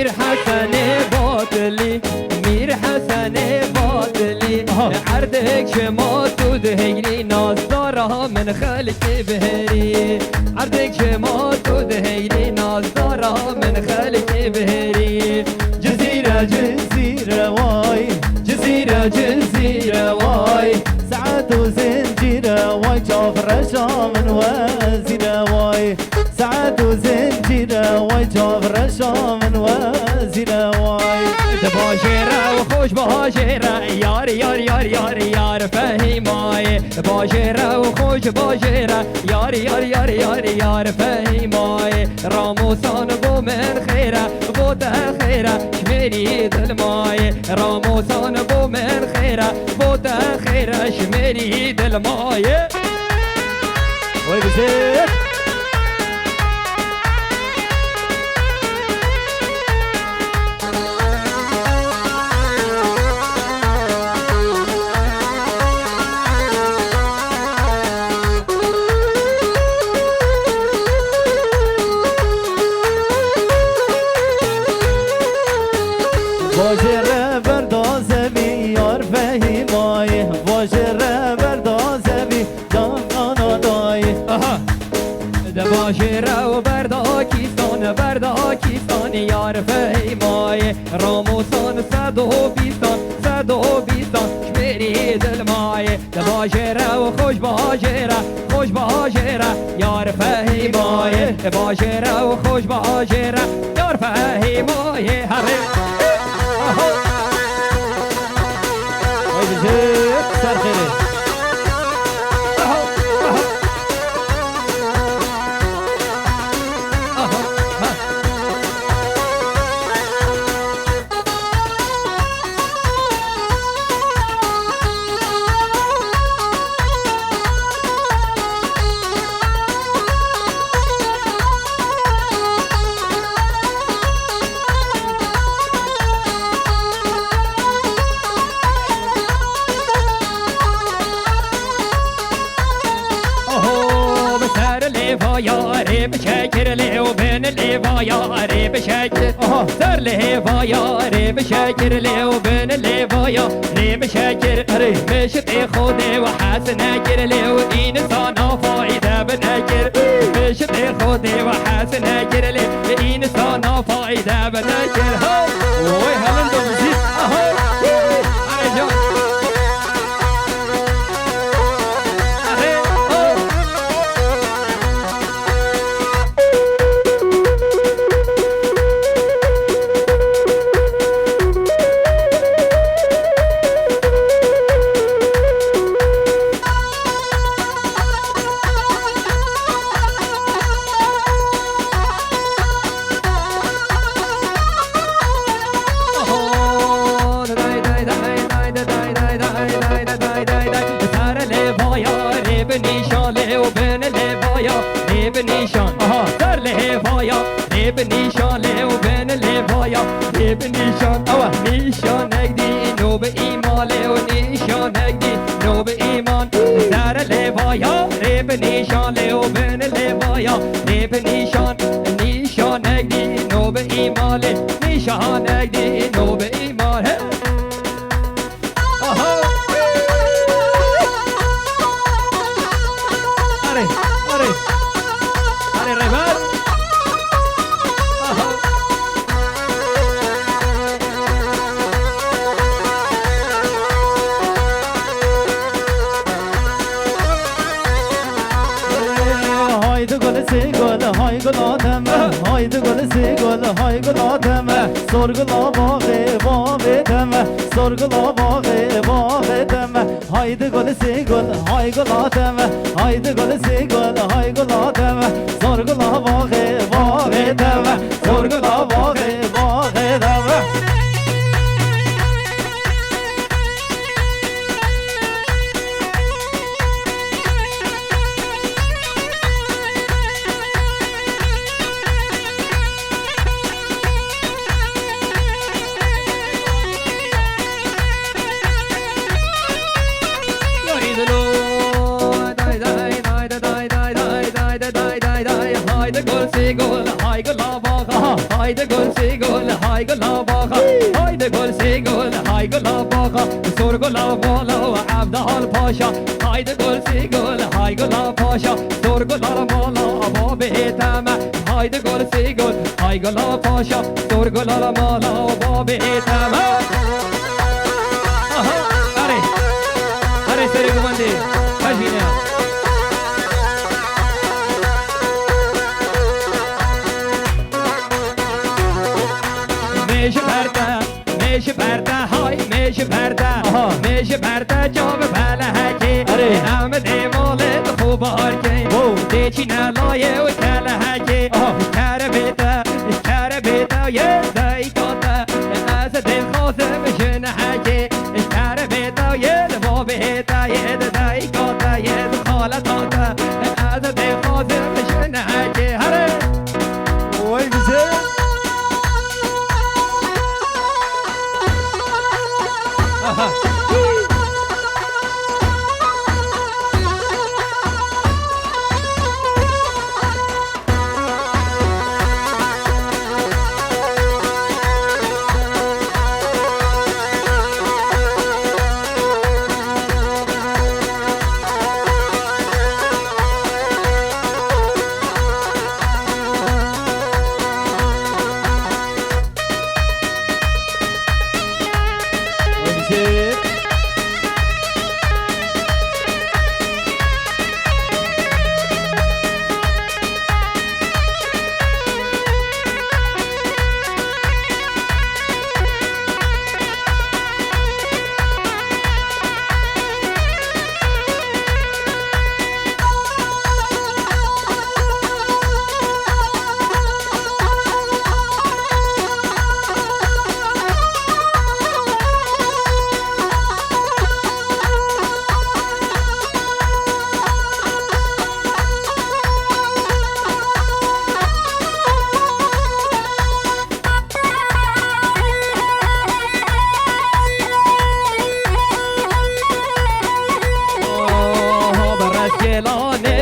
میر حسن باطلی میر حسن باطلی عردك شما تو دهیری نازدارها من خلق بهری عردك شما تو دهیری نازدارها من خلق بهری جزيرة جزيرة واي جزيرة جزيرة واي سعد وزنجيرة واي جافر شامن وزيرة واي سعد وزنجيرة واي جافر شامن وزيرة واي باجرة وخوش باجرة يار يار يار يار يار فهماي باجرة وخوش باجرة يار يار يار يار يار فهماي راموسان بو من خيرة بو خيرة شميري دلماي راموسان بو من خيرة بو خيرة شميري دلماي وي بزيت واجره بردازه بی یار فهیمای واجره بردازه بی جان دای واجره و برداکیستان یار فهیمای راموسان صد و بیستان شمیری دلمای واجره و خوش باجره یار فهیمای واجره و خوش باجره یار فهیمای هره سر خیره یاری بشکر لیو بین لیوا یاری بشکر سر لیوا یاری بشکر لیو بین لیوا یاری بشکر مشت خودی و حسن کر لیو انسان فایده بنکر مشت خودی و حسن کر لیو انسان فایده بنکر وای هلند مزید بنيشان سر لهوايا بنيشان لو بين لهوايا بنيشان نيشان نجدي نو بإيمان لو نيشان نجدي نو بإيمان سر لهوايا بنيشان لو بين لهوايا بنيشان نيشان نجدي نو بإيمان نيشان نجدي نو بإيمان های گل آدمه haydi gülüsü gül haydi ademe sorgula bağı deme sorgula bağı deme haydi gülüsü gül haydi ademe haydi gülüsü gül haydi ademe sorgula bağı deme sorgula bağı deme haydi gol sigol hay gola baga haydi gol sigol hay gola baga sor gola bala abdal pasha haydi gol sigol hay gola pasha sor gola bala baba tama haydi gol sigol hay gola pasha sor gola bala baba tama are are seri gumandi kajina میش برده های میش برده میش برده جاب بله هکی نمد مالت خوب آرکی دیچی نلایه و کله هکی کره بیده یه دایگاته از دل خواسته بشن هکی کره بیده یه با بیده یه دایگاته یه خالتاته از دل خواسته بشن هکی هره وای bize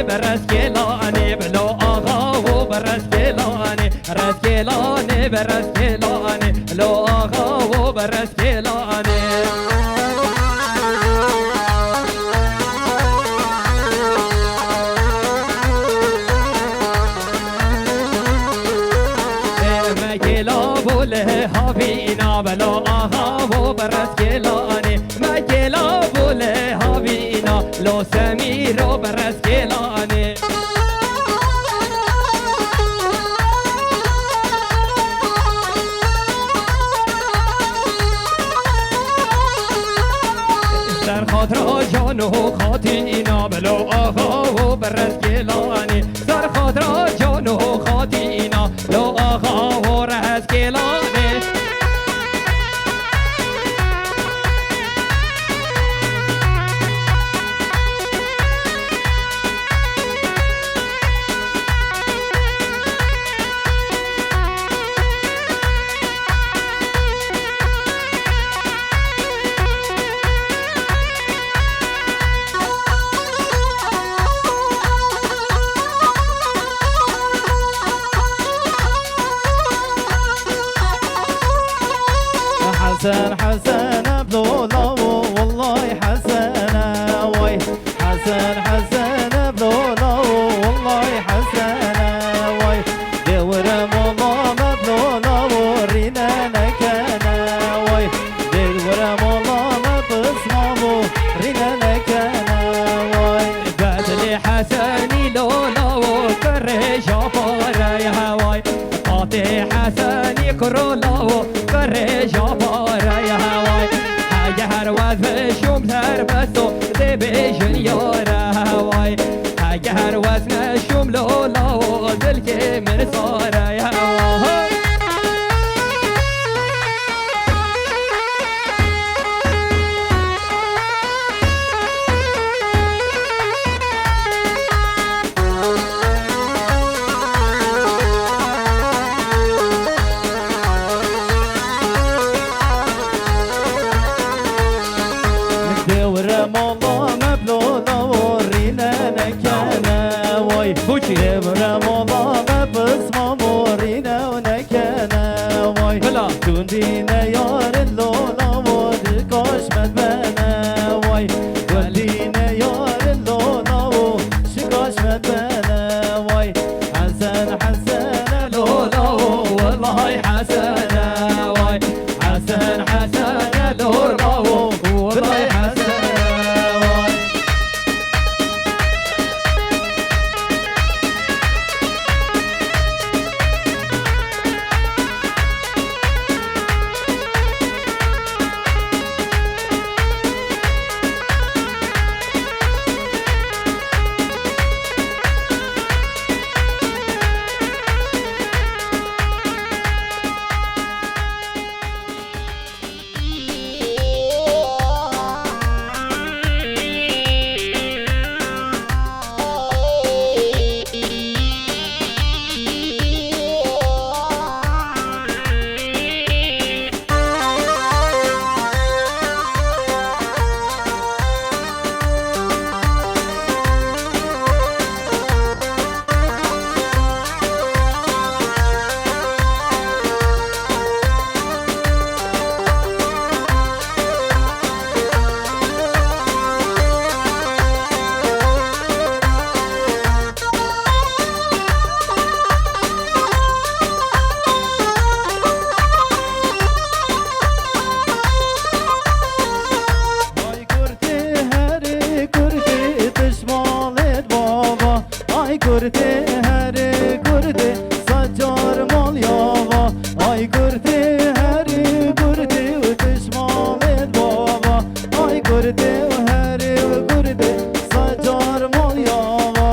برسکلانه بلو آقا و برسکلانه رسکلانه برسکلانه لو آقا و برسکلانه مکلا بوله هاوینا بلو آقا و برسکلانه مکلا بوله هاوینا لو سمیر و برسکلانه سر خاطر جان و خاطینا بلو آقا و برسکلانه سر خاطر جان و خاطینا لو آقا و رسکلانه حسن حسن بلولا والله حسن وي حسن حسن بلولا والله حسن وي دور مولا مبلولا ورينا نكنا وي دور مولا مبسمامو رينا نكنا وي بدل حسني لولا وكره جبارة يا هواي قاطع حسني كرولا وكره جبارة يا هواي حاجة هروز شوم تربسو دي بيجن يارا هواي حاجة هروز نشوم لولا ودلك من صارة يا هواي مولا مبلولا ورينا نكنا وي دبر مولا مبسمة ورينا ونكنا بلا تندينا يار اللولا ودكاش مدبنا واي ولينا يار اللولا وشكاش مدبنا واي حسن حسن لولا والله حسن واي حسن حسن لولا والله حسن واي kurte her kurte sacar mal yava ay kurte her kurte uteş mal et baba ay kurte her kurte sacar mal yava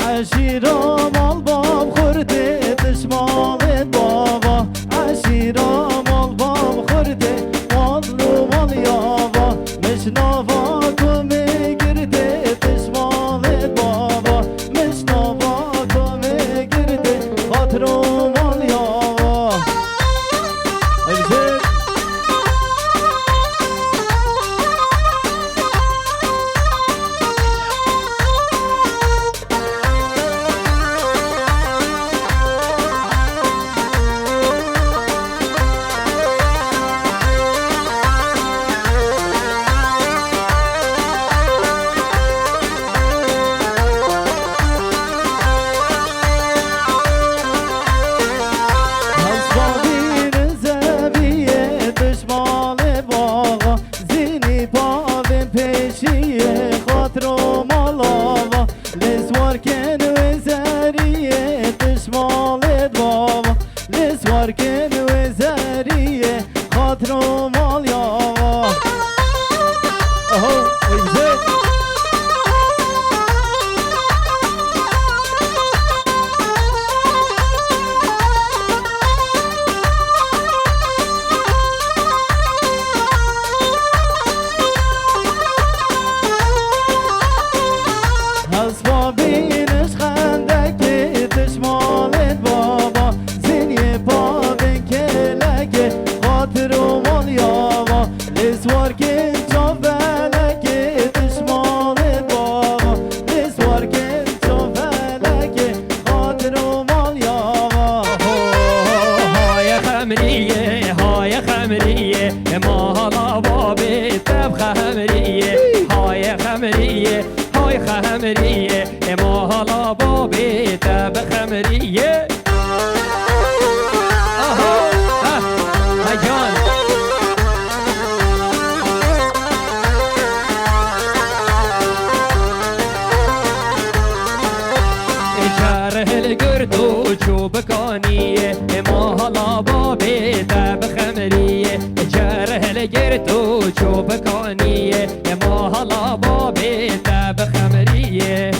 عشيرة مال باب خردة تشمال بابا عشيرة مال باب خردة مالو مال يابا مش نافاكم قردة تشمال بابا مش نافاكم قردة خاطرو مال يابا خاطرو مالاوا لسوار كن وزارية تشمال بابا لسوار كن وزارية خاطرو مال يابا اهو ويزيد أصبابينش خندك تشمال بابا زيني بابن كلك خاطر مال يابا لسوار كنت شوفلك تشمال بابا لسوار كنت شوفلك خاطر مال يابا هاي خمرية هاي خمرية مالا بابي تبخ خمرية هاي خمرية هاي خمرية مالا بابي تبخ خمرية اهو هجان شاره القردو شو بكانية مالا بابي تبخ خمرية شاره القردو شو بكانية مالا بابي تبخ خمرية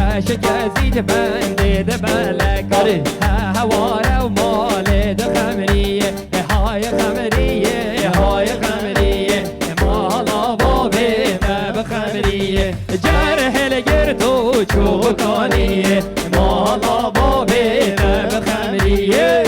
عاشق يزيد بندي دبلك هواره ومالي دخمريه هاي خمريه هاي خمريه مالا بابي ما بخمريه جرح الجردو شوكانيه مالا بابي ما بخمريه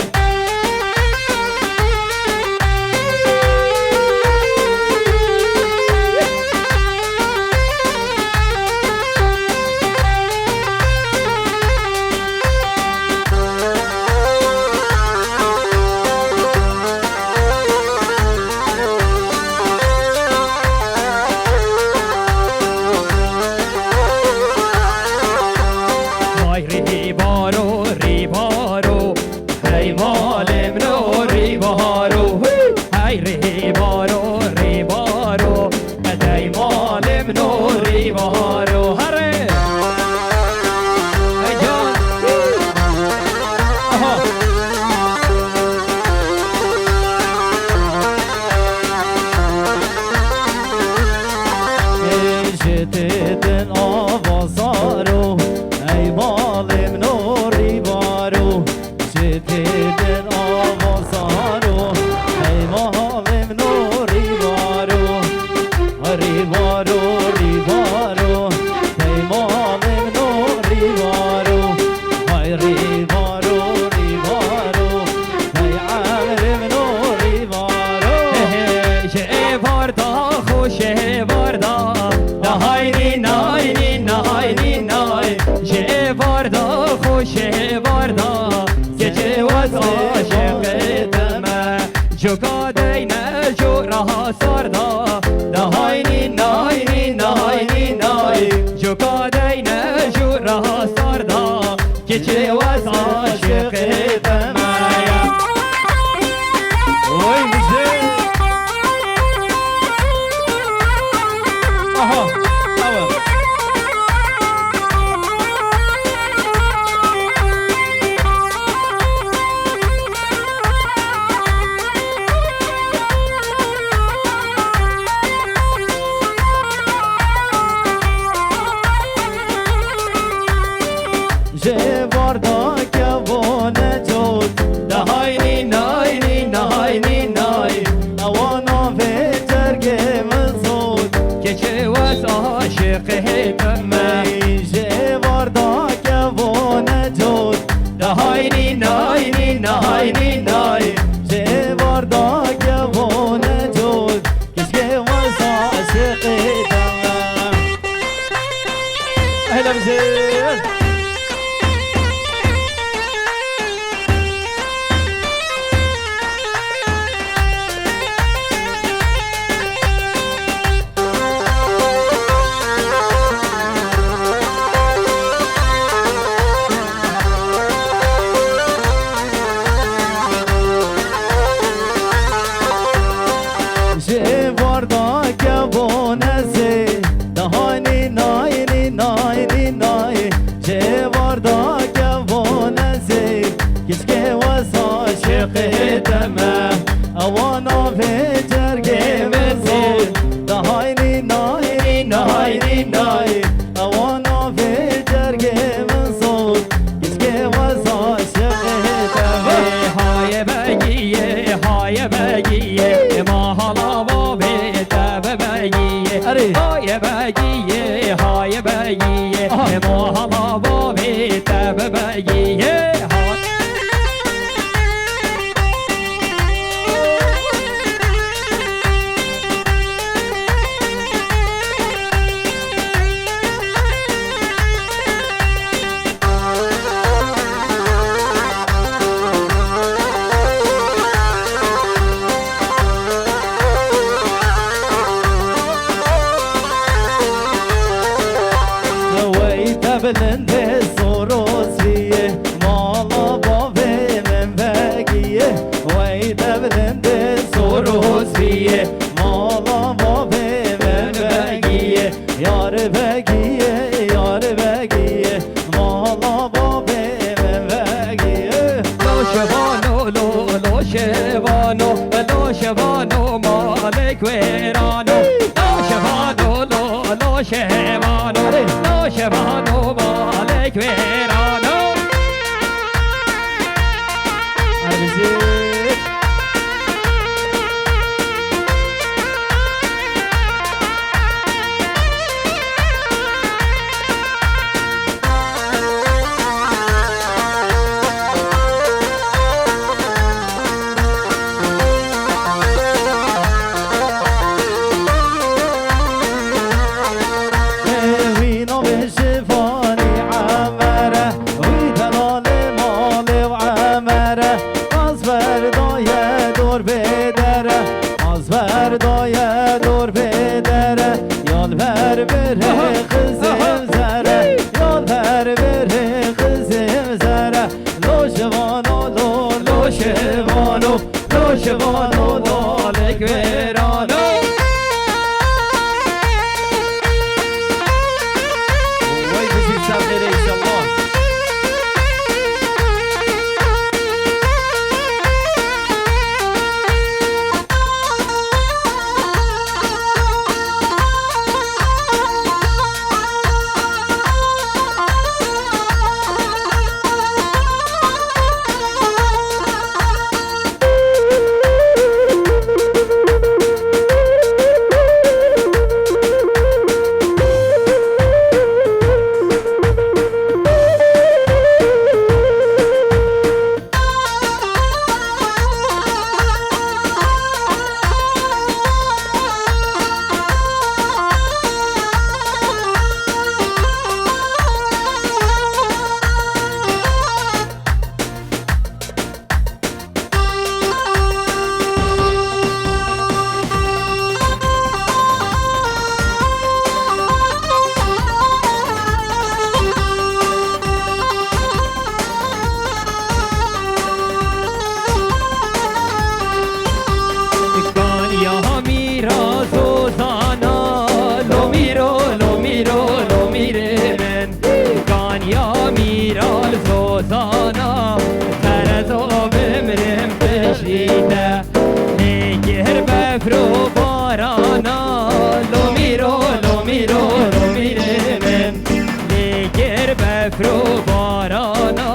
شهوانو لا شهوانو مالك كويرانو عربزيت وينو بشفاني عمره ويدلال مال وعمره از بردای دور بدره از بردای دور بدره یال بر بره قزم زره یال بر بره قزم زره لوشوانو لوشوانو لوشوانو لالک برانو وای بزید سب بره ایشالله Pro barana lo miro mire men Leger be pro barana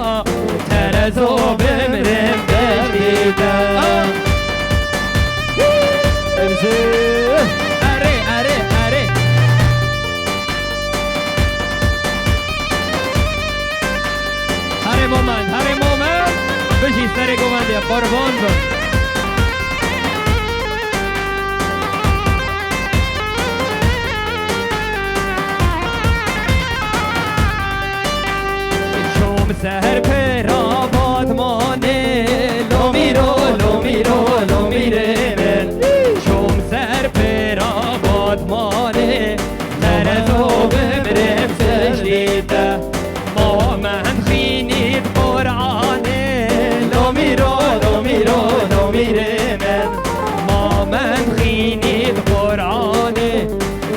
Terezo bemrem bevida Are Hare moment Beşi stere gomandi قربان بر سهر پر آباد مانه لو میره من شوم سهر پر آباد مانه ترزو بمرم سجلیده ما من خینید قرآنه لو میره من ما من خینید قرآنه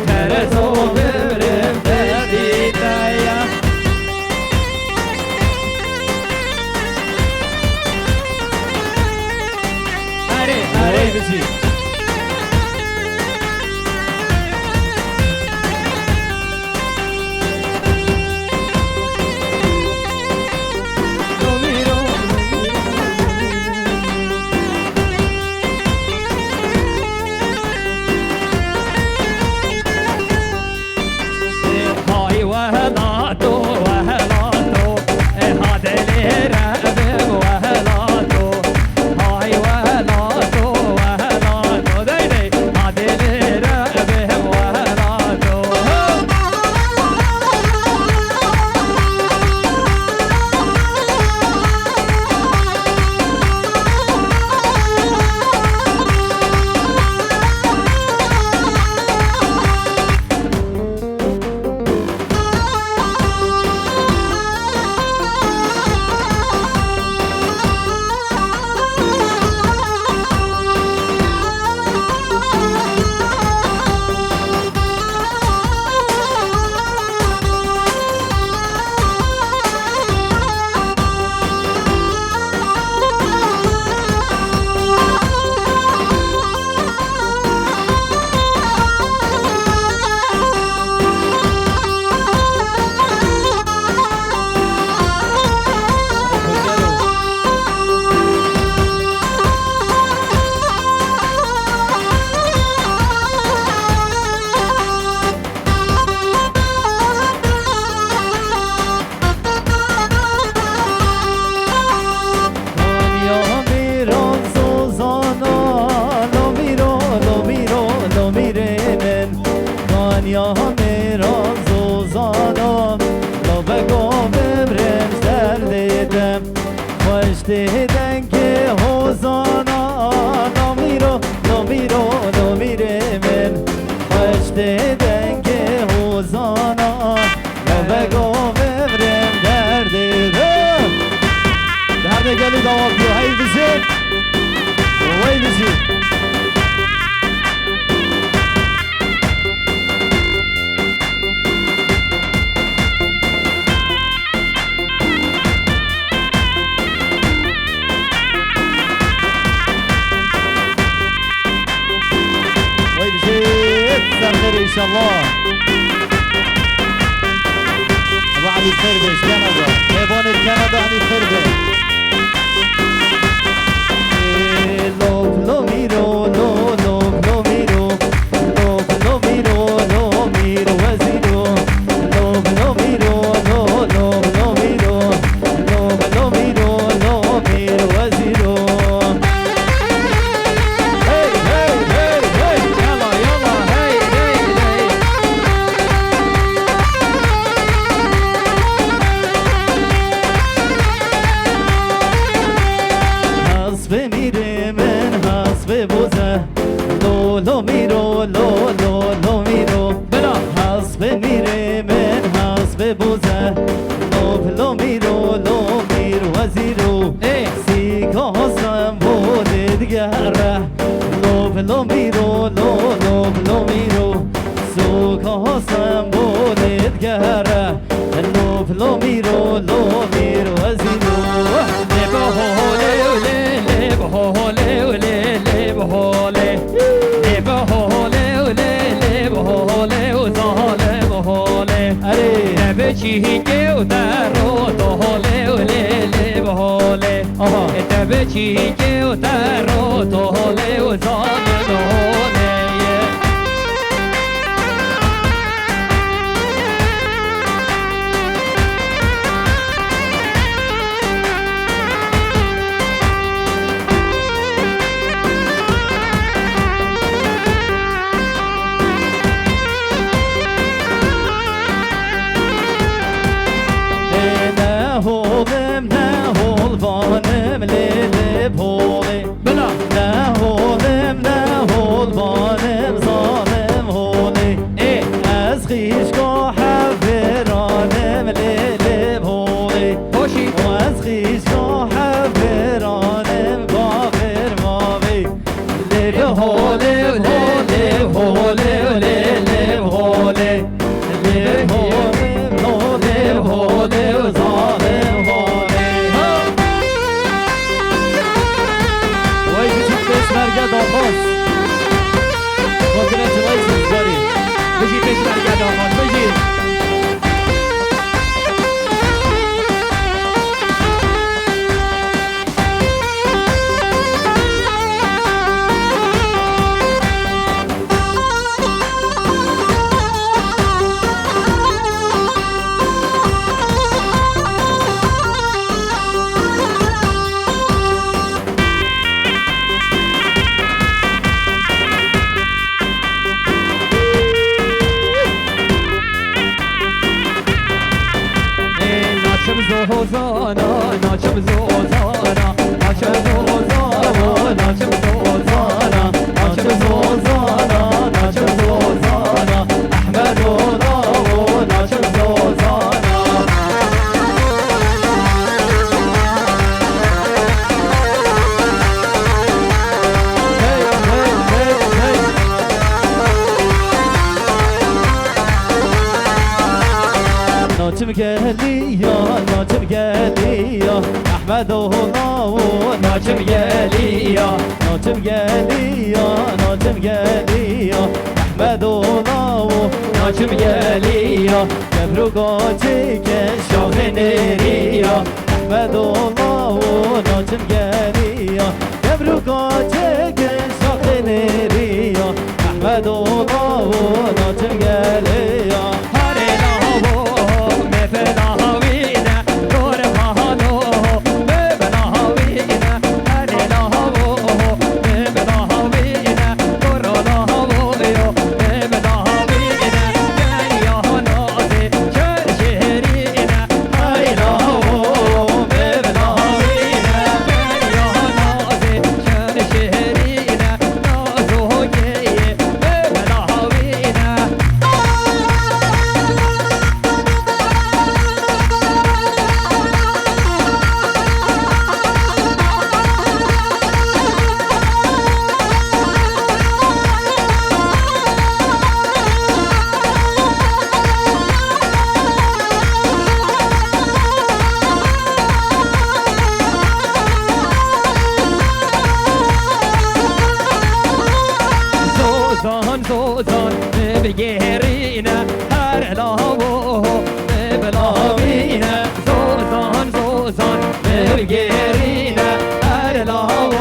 ترزو بمرم سجلیده Hare bizi. پشت دنگ حوزانا نمیرو من پشت دنگ حوزانا بگو ببرم درد گلی داماد بیو هی بزید وی بزید ان شاء الله ابو علي الخربش كندا حيوان كندا علي الخربش لو ميرو لو ميرو لو ميرو وزيرو لو ميرو لو ميرو وزيرو لو ميرو بلا حسب میره من حسب بوزه لو ميرو وزيرو سيكا حسن بولد گره لو ميرو سوكا حسن بولد گره لو ميرو وزيرو چی که و در رو دهاله و لیله بهاله اتبه چی که و در رو دهاله و زانه دهاله احمد الله ناجم ياليا احمد الله ناجم ياليا كبرقاتي كشاخ نيريا احمد الله ناجم ياليا كبرقاتي كشاخ نيريا احمد الله ناجم ياليا گرینه هر لاو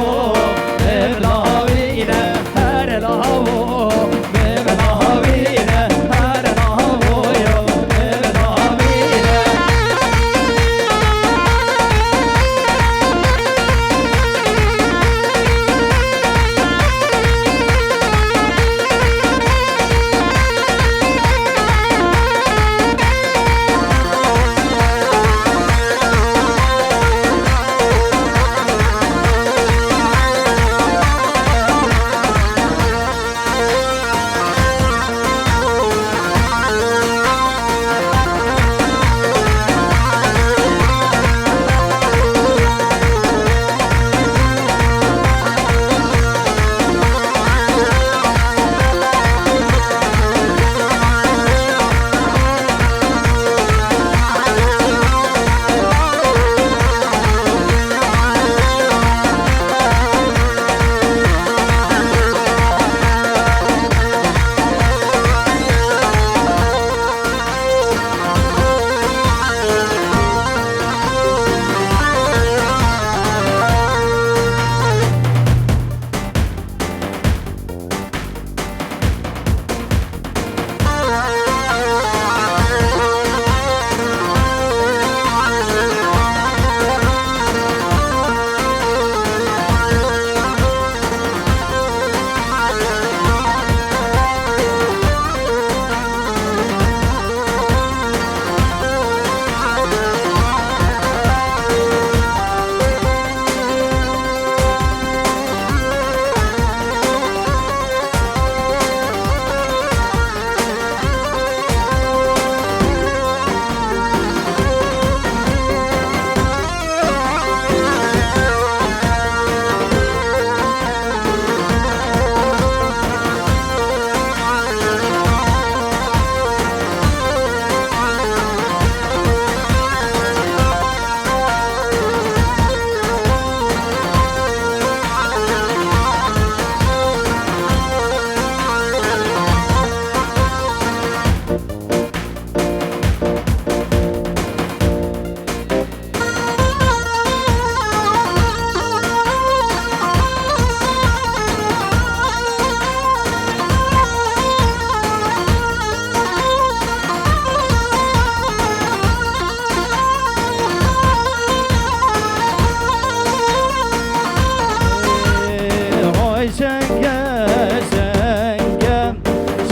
بلاوینه هر لاو بلاوینه هر لاو بلاوینه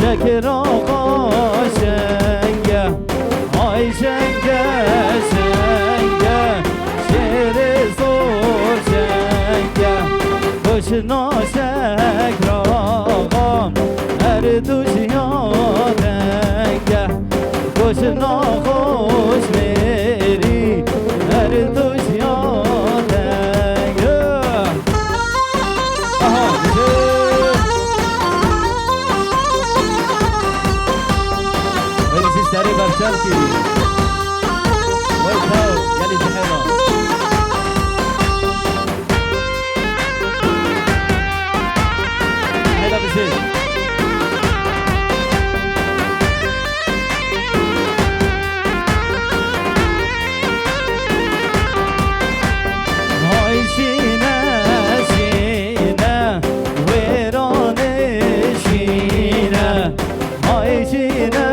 شکر آقا سنگه آی سنگه سنگه شیر زور سنگه بشناسک را آقا هر دوش یادنگه بشناخوش میری هر دوش یادنگه سری برچل کی وای تاو یلی جهنم هیدا بسید های سینه سینه ویرانه شینه های سینه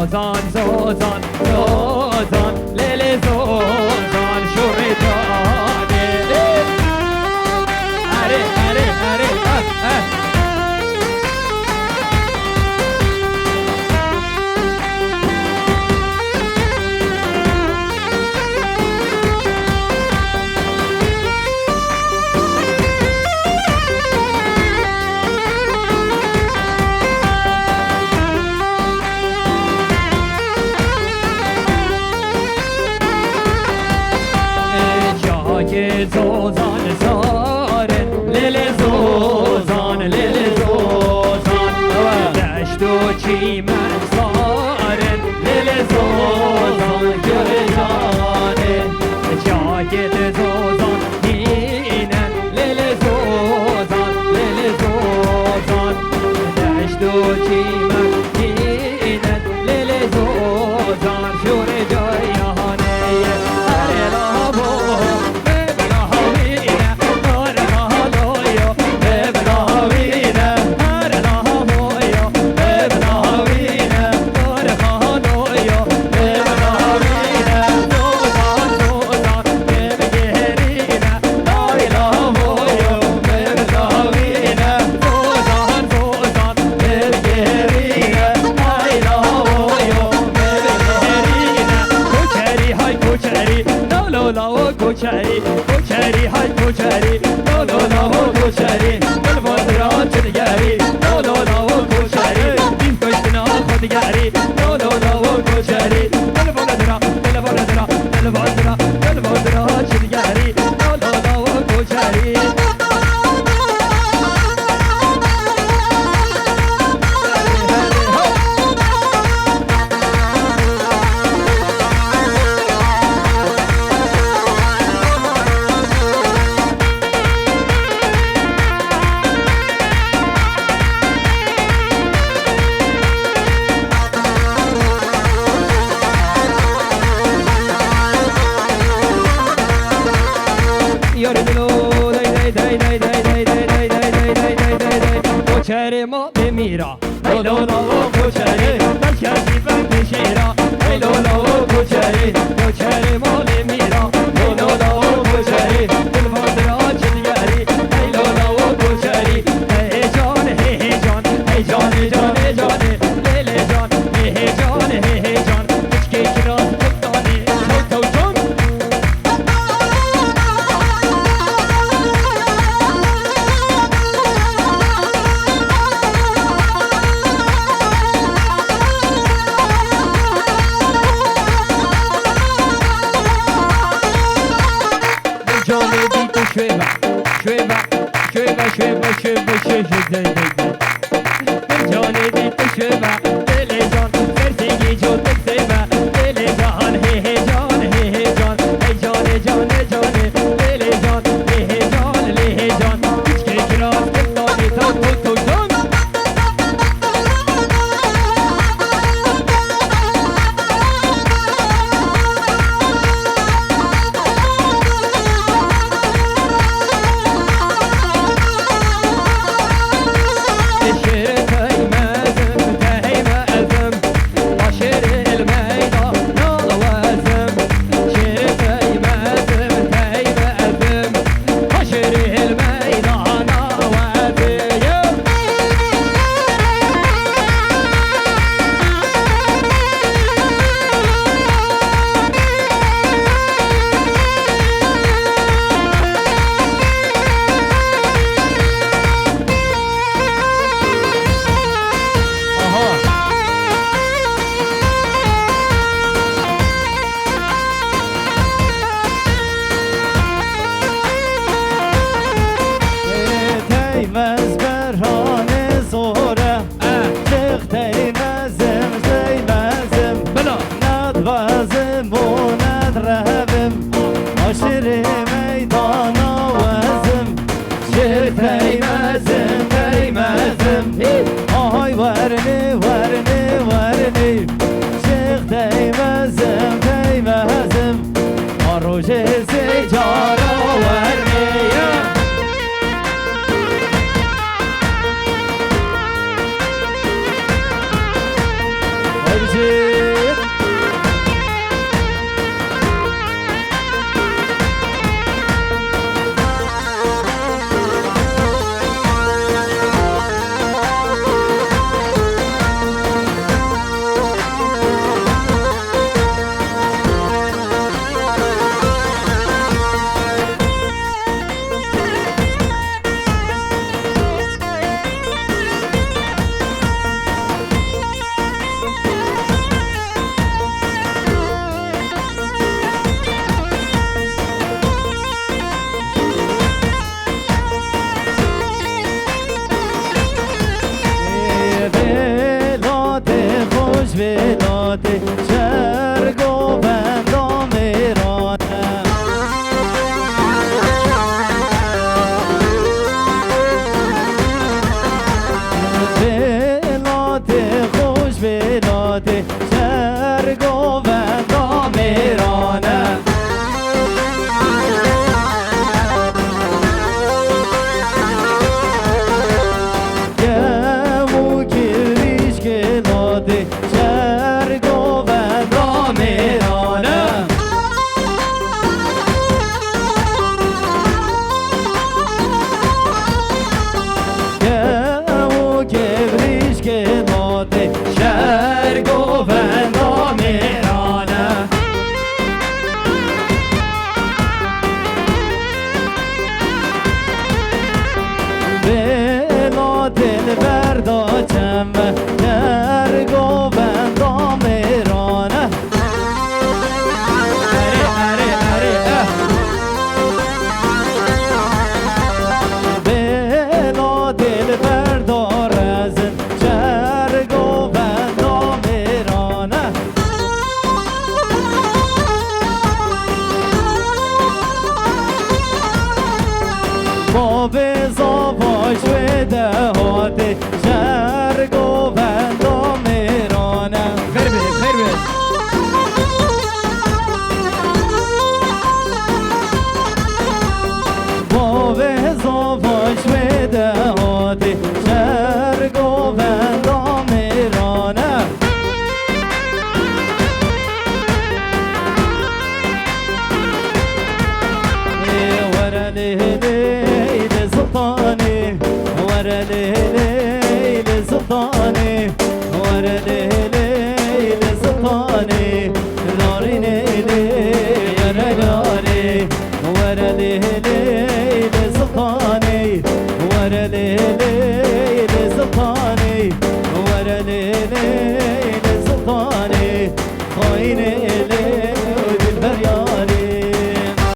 زوزان زوزان زوزان لیلی زوزان شوری جانه اره اره اره زوزان زارن لیل زوزان دشت و چیمن زارن لیل زوزان گریانه جاگد زوزان هینن لیل زوزان دشت و چیمن هینن لیل زوزان شور جایانه هر لابو کوچری کوچری های کوچری لولو لاو کوچری دل بازران چنگری لولو لاو کوچری دین کشتنا خودگری لولو لاو کوچری دل بازران دل بازران دل بازران دل بازران چنگری لولو لاو کوچری کوچری ما بمیرا ای لولا و کوچری بچه‌ی بند شیرا ای لولا و کوچری کوچری ما بمیرا ای لولا و کوچری دل بازران چنگری ای لولا و کوچری ای جان ای جان ای جان جان جان لیلی جان ای جان ای جان هیچ کی کراس کتانی تو جان هاي بزيد ولات شرق و بندام ایرانم ولات خوش ولات شرق